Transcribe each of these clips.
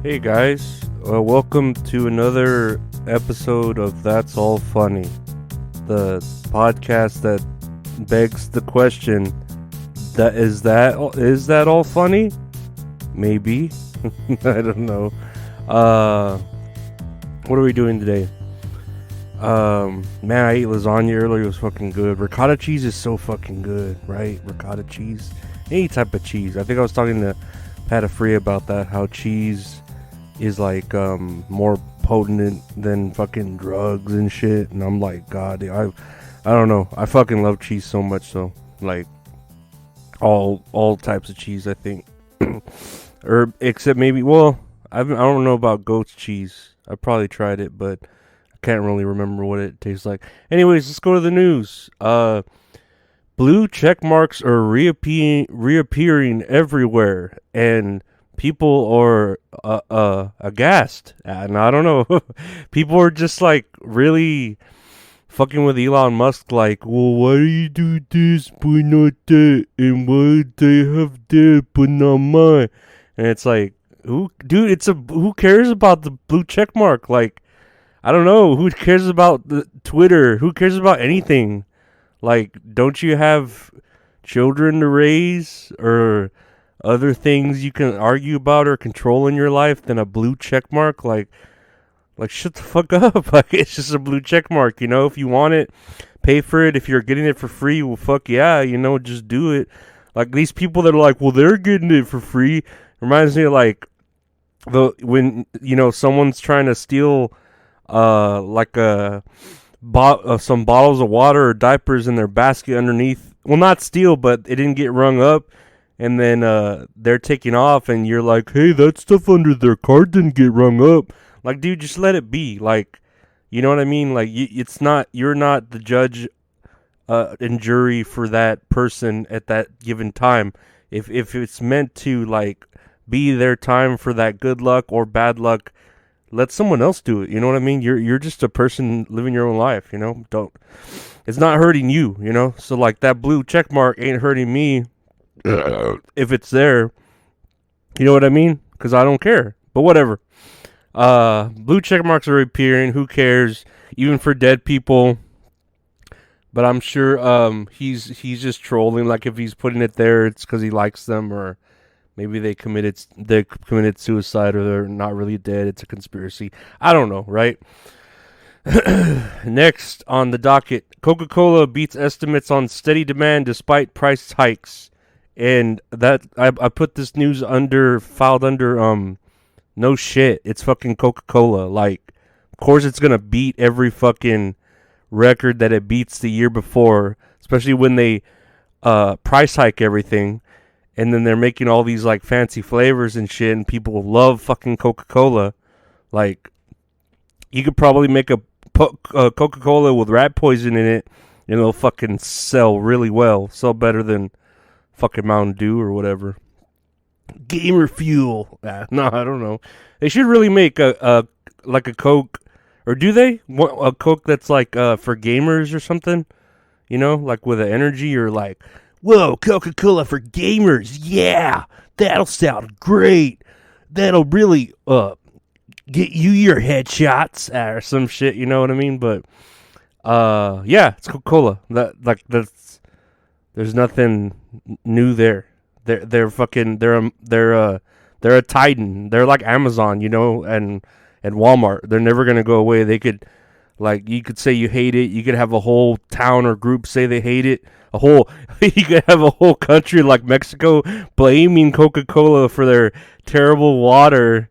Hey guys, welcome to another episode of That's All Funny, the podcast that begs the question: that all funny? Maybe. I don't know. What are we doing today? Man, I ate lasagna earlier. It was fucking good. Ricotta cheese is so fucking good, right? Ricotta cheese, any type of cheese. I think I was talking to Pat Free about that. How cheese is like more potent than fucking drugs and shit, and I'm like, God, I don't know. I fucking love cheese so much, so like all types of cheese, I think, or except maybe, well, I don't know about goat's cheese. I probably tried it, but I can't really remember what it tastes like. Anyways, let's go to the news. Blue check marks are reappearing everywhere, and people are aghast. And I don't know. People are just like really fucking with Elon Musk, like, well, why do you do this but not that? And why do they have that but not mine? And it's like, who cares about the blue check mark? Like, I don't know. Who cares about the Twitter? Who cares about anything? Like, don't you have children to raise or other things you can argue about or control in your life than a blue check mark? Like shut the fuck up. Like, it's just a blue check mark, you know? If you want it, pay for it. If you're getting it for free, well, fuck yeah, you know, just do it. Like, these people that are like, well, they're getting it for free, reminds me of like when, you know, someone's trying to steal like some bottles of water or diapers in their basket underneath. Well, not steal, but it didn't get rung up. And then they're taking off, and you're like, hey, that stuff under their car didn't get rung up. Like, dude, just let it be. Like, you know what I mean? Like, you're not the judge and jury for that person at that given time. If it's meant to, like, be their time for that good luck or bad luck, let someone else do it. You know what I mean? You're just a person living your own life, you know? It's not hurting you, you know? So, like, that blue check mark ain't hurting me if it's there. You know what I mean? Because I don't care. But whatever. Blue check marks are appearing. Who cares? Even for dead people. But I'm sure he's just trolling. Like, if he's putting it there, it's because he likes them, or maybe they committed suicide, or they're not really dead. It's a conspiracy. I don't know, right? Next on the docket, Coca-Cola beats estimates on steady demand despite price hikes. And that I put this news filed under no shit. It's fucking Coca-Cola. Like, of course it's gonna beat every fucking record that it beats the year before, especially when they price hike everything, and then they're making all these like fancy flavors and shit, and people love fucking Coca-Cola. Like, you could probably make a Coca-Cola with rat poison in it, and it'll fucking sell really well, sell better than fucking Mountain Dew or whatever. Gamer fuel. No, I don't know. They should really make a Coke, or do they? A Coke that's like for gamers or something. You know, like with an energy, or like, whoa, Coca-Cola for gamers. Yeah, that'll sound great. That'll really get you your headshots or some shit. You know what I mean? But yeah, it's Coca-Cola. There's nothing new there. They're a titan. They're like Amazon, you know, and Walmart. They're never gonna go away. They could, like, you could say you hate it. You could have a whole town or group say they hate it. You could have a whole country like Mexico blaming Coca-Cola for their terrible water,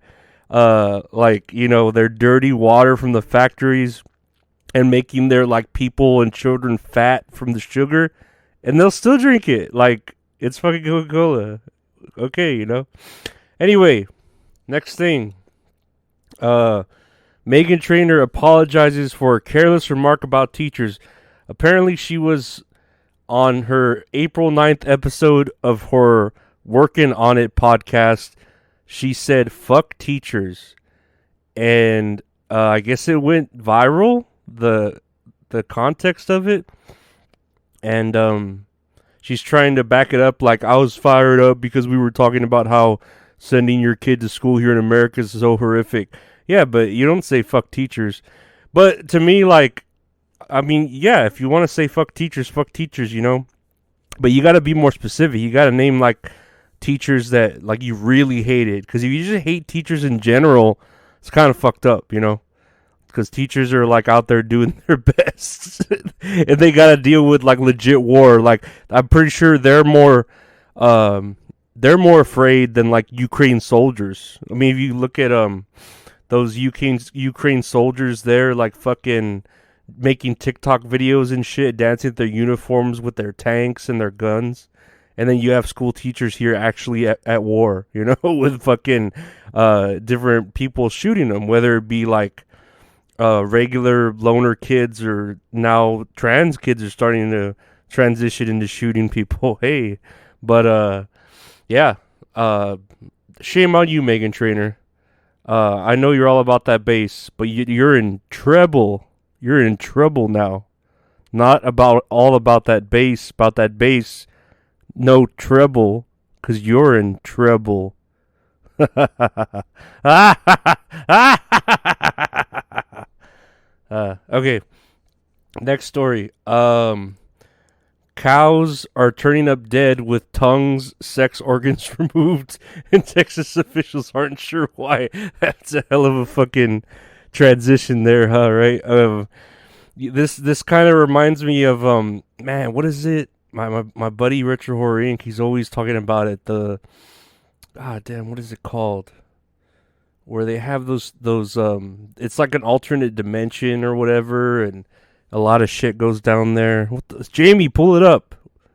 like, you know, their dirty water from the factories, and making their like people and children fat from the sugar. And they'll still drink it. Like, it's fucking Coca-Cola. Okay, you know? Anyway, next thing. Meghan Trainor apologizes for a careless remark about teachers. Apparently, she was on her April 9th episode of her Working On It podcast. She said, fuck teachers. And I guess it went viral, the context of it. And she's trying to back it up like, I was fired up because we were talking about how sending your kid to school here in America is so horrific. Yeah, but you don't say fuck teachers. But to me, like, I mean, yeah, if you want to say fuck teachers, you know. But you got to be more specific. You got to name, like, teachers that, like, you really hated. Because if you just hate teachers in general, it's kind of fucked up, you know. Because teachers are, like, out there doing their best. And they got to deal with, like, legit war. Like, I'm pretty sure they're more afraid than, like, Ukraine soldiers. I mean, if you look at those Ukraine soldiers there, like, fucking making TikTok videos and shit, dancing with their uniforms with their tanks and their guns. And then you have school teachers here actually at war, you know, with fucking different people shooting them, whether it be like regular loner kids or now trans kids are starting to transition into shooting people. Hey, but yeah, shame on you, Meghan Trainor. I know you're all about that bass, but you're in trouble. You're in trouble now. Not all about that bass. About that bass, no treble, because you're in trouble. Okay, next story. Cows are turning up dead with tongues, sex organs removed, and Texas officials aren't sure why. That's a hell of a fucking transition there, huh? Right? This kind of reminds me of man, what is it? My buddy Retro Horror Inc. He's always talking about it. Damn, what is it called? Where they have those it's like an alternate dimension or whatever, and a lot of shit goes down there. Jamie, pull it up.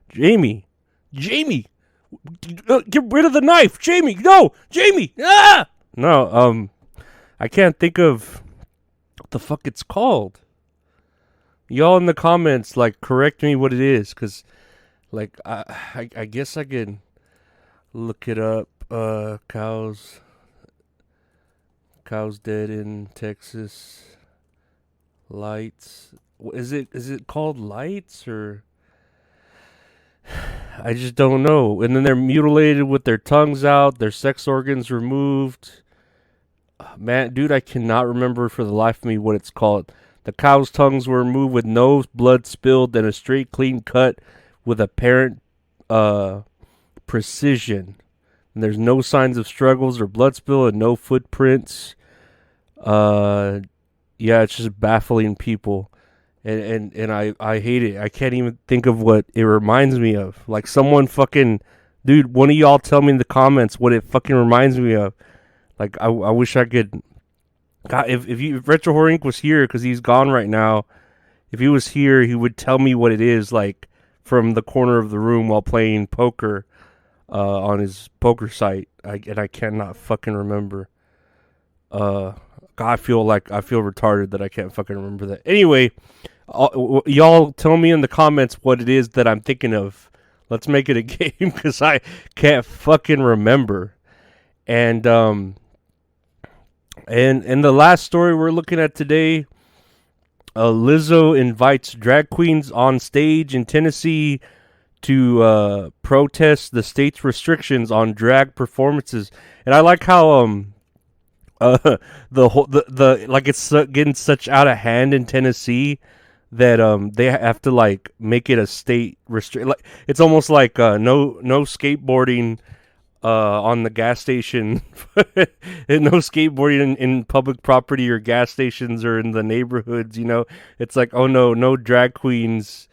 Jamie, get rid of the knife. Jamie, no, Jamie. Ah, no. I can't think of what the fuck it's called. Y'all in the comments, like, correct me what it is, cause, like, I guess I can look it up. Cows dead in Texas. Lights. Is it called lights or? I just don't know. And then they're mutilated with their tongues out, their sex organs removed. Man, dude, I cannot remember for the life of me what it's called. The cow's tongues were removed with no blood spilled and a straight, clean cut with apparent precision. And there's no signs of struggles or blood spill and no footprints. Yeah, it's just baffling people. And I hate it. I can't even think of what it reminds me of. Like, someone fucking... Dude, one of y'all tell me in the comments what it fucking reminds me of. Like, I wish I could... God, if Retro Horror Inc. was here, because he's gone right now, if he was here, he would tell me what it is, like, from the corner of the room while playing poker on his poker site. And I cannot fucking remember. God, I feel retarded that I can't fucking remember that. Anyway, y'all tell me in the comments what it is that I'm thinking of. Let's make it a game, because I can't fucking remember. And the last story we're looking at today, Lizzo invites drag queens on stage in Tennessee to protest the state's restrictions on drag performances. And I like how like, it's getting such out of hand in Tennessee that they have to, like, make it a state restrict. Like, it's almost like no skateboarding on the gas station, and no skateboarding in public property or gas stations or in the neighborhoods. You know, it's like, oh no drag queens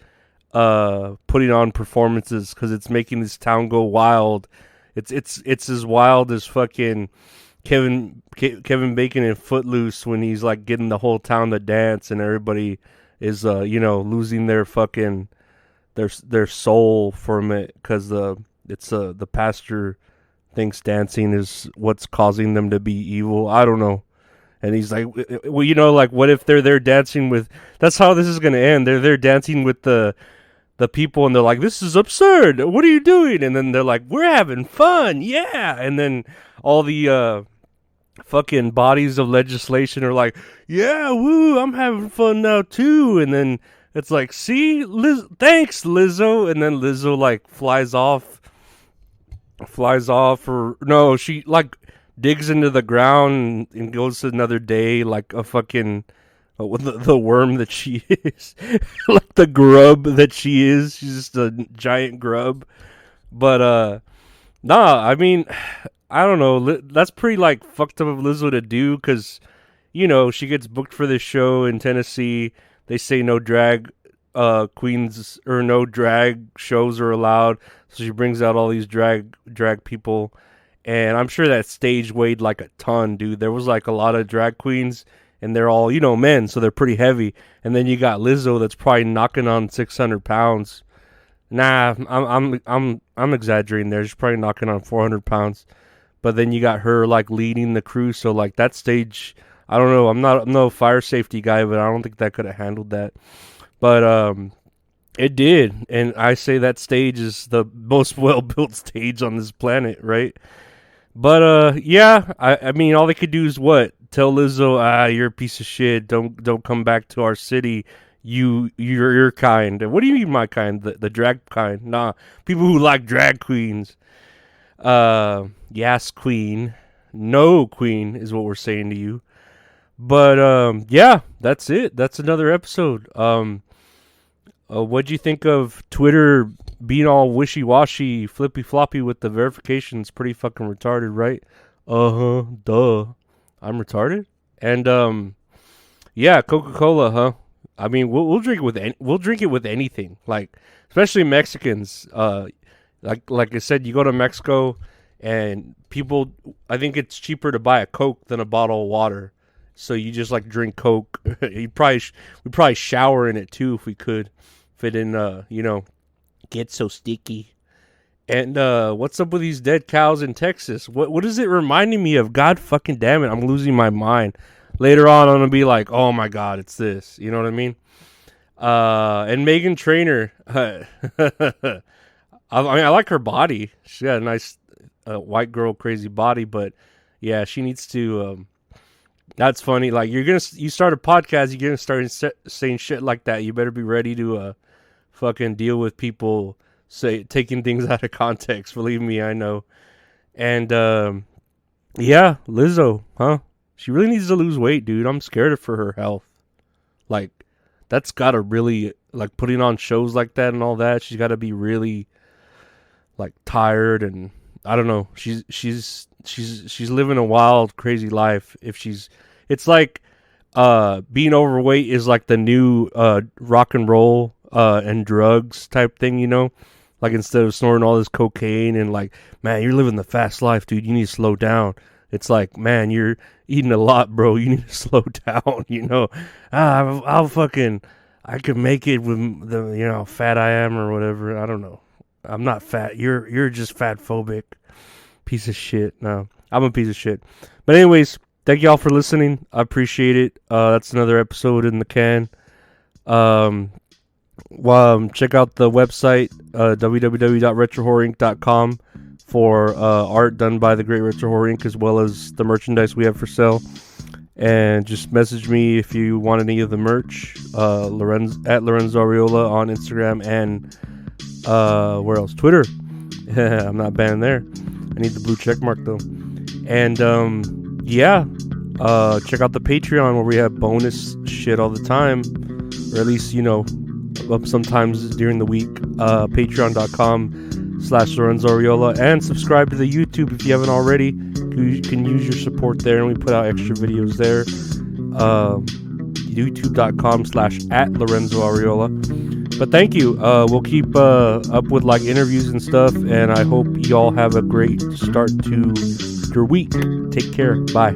putting on performances because it's making this town go wild. It's as wild as fucking Kevin Bacon in Footloose when he's, like, getting the whole town to dance and everybody is losing their fucking their soul from it because the pastor thinks dancing is what's causing them to be evil. I don't know. And he's like, well, like, what if they're there dancing with... That's how this is going to end. They're there dancing with the people, and they're like, this is absurd. What are you doing? And then they're like, we're having fun. Yeah. And then all the fucking bodies of legislation are like, yeah, woo, I'm having fun now too. And then it's like, see, thanks, Lizzo. And then Lizzo, like, flies off flies off, or no, she like digs into the ground and goes to another day like a fucking the worm that she is, like the grub that she is. She's just a giant grub. But nah, I mean, I don't know. That's pretty like fucked up of Lizzo to do, because she gets booked for this show in Tennessee. They say no drag queens or no drag shows are allowed, so she brings out all these drag people, and I'm sure that stage weighed like a ton, dude. There was like a lot of drag queens, and they're all men, so they're pretty heavy. And then you got Lizzo that's probably knocking on 600 pounds. Nah, I'm exaggerating there. She's probably knocking on 400 pounds. But then you got her like leading the crew, so like that stage, I don't know. I'm no fire safety guy, but I don't think that could have handled that. But it did, and I say that stage is the most well-built stage on this planet, right? But yeah, I mean, all they could do is what? Tell Lizzo, you're a piece of shit. Don't come back to our city. You're your kind. What do you mean my kind? The drag kind? Nah, people who like drag queens. Yes, queen. No, queen is what we're saying to you. But yeah, that's it. That's another episode. What'd you think of Twitter being all wishy-washy, flippy-floppy with the verifications? Pretty fucking retarded, right? Duh. I'm retarded? And yeah, Coca-Cola, huh? I mean, we'll drink it with anything. Like, especially Mexicans. Like I said, you go to Mexico and people, I think it's cheaper to buy a Coke than a bottle of water. So you just like drink Coke. we'd probably shower in it too if we could. If it didn't, get so sticky. And what's up with these dead cows in Texas? What is it reminding me of? God fucking damn it, I'm losing my mind. Later on, I'm gonna be like, oh my god, it's this. You know what I mean? And Meghan Trainor. I like her body. She got a nice white girl crazy body, but yeah, she needs to. That's funny. Like you start a podcast, you're gonna start saying shit like that. You better be ready to fucking deal with people taking things out of context. Believe me, I know. And yeah, Lizzo, huh? She really needs to lose weight, dude. I'm scared for her health. Like that's gotta really like putting on shows like that and all that. She's gotta be really like tired, and I don't know. She's living a wild, crazy life. It's like being overweight is like the new rock and roll and drugs type thing, Like instead of snorting all this cocaine and like, man, you're living the fast life, dude. You need to slow down. It's like, man, you're eating a lot, bro. You need to slow down, I could make it with the, fat I am or whatever. I don't know. I'm not fat. You're just fat phobic. Piece of shit. No, I'm a piece of shit. But anyways, thank y'all for listening. I appreciate it. That's another episode in the can. Check out the website, www.retrohorrorinc.com for art done by the Great Retro Horror Inc., as well as the merchandise we have for sale. And just message me if you want any of the merch. Lorenzo Ariola on Instagram and where else? Twitter. I'm not banned there. I need the blue check mark though. And yeah, check out the Patreon where we have bonus shit all the time, or at least sometimes during the week. Patreon.com/Lorenzo Ariola, and subscribe to the YouTube if you haven't already. You can use your support there, and we put out extra videos there. YouTube.com/@Lorenzo Ariola. But thank you. We'll keep up with like interviews and stuff, and I hope y'all have a great start to your week. Take care. Bye.